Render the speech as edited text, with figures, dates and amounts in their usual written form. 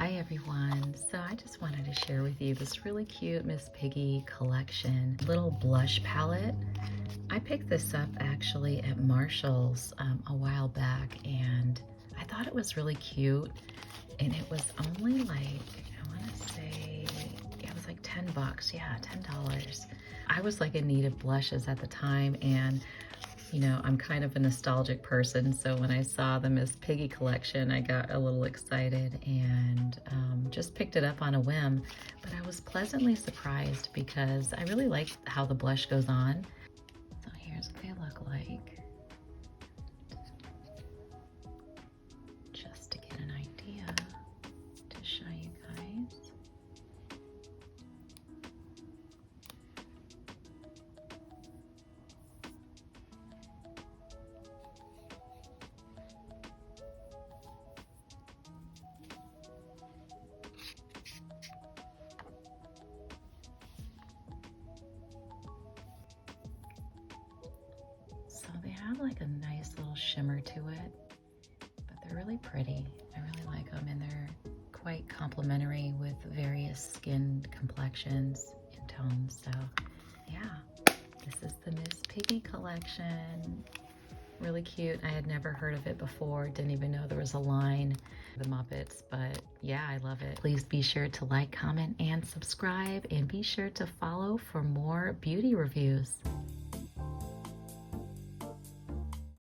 Hi everyone. So I just wanted to share with you this really cute Miss Piggy collection little blush palette. I picked this up actually at Marshall's a while back, and I thought it was really cute, and it was only like, I want to say it was like 10 bucks. Yeah, $10. I was like in need of blushes at the time, and you know, I'm kind of a nostalgic person, so when I saw the Miss Piggy collection, I got a little excited and just picked it up on a whim. But I was pleasantly surprised because I really like how the blush goes on. So here's what they look like, just to get an idea to show you guys. So they have like a nice little shimmer to it, but they're really pretty. I really like them, and they're quite complementary with various skin complexions and tones. So yeah, this is the Miss Piggy collection. Really cute. I had never heard of it before, didn't even know there was a line, the Muppets, but yeah, I love it. Please be sure to like, comment, and subscribe, and be sure to follow for more beauty reviews.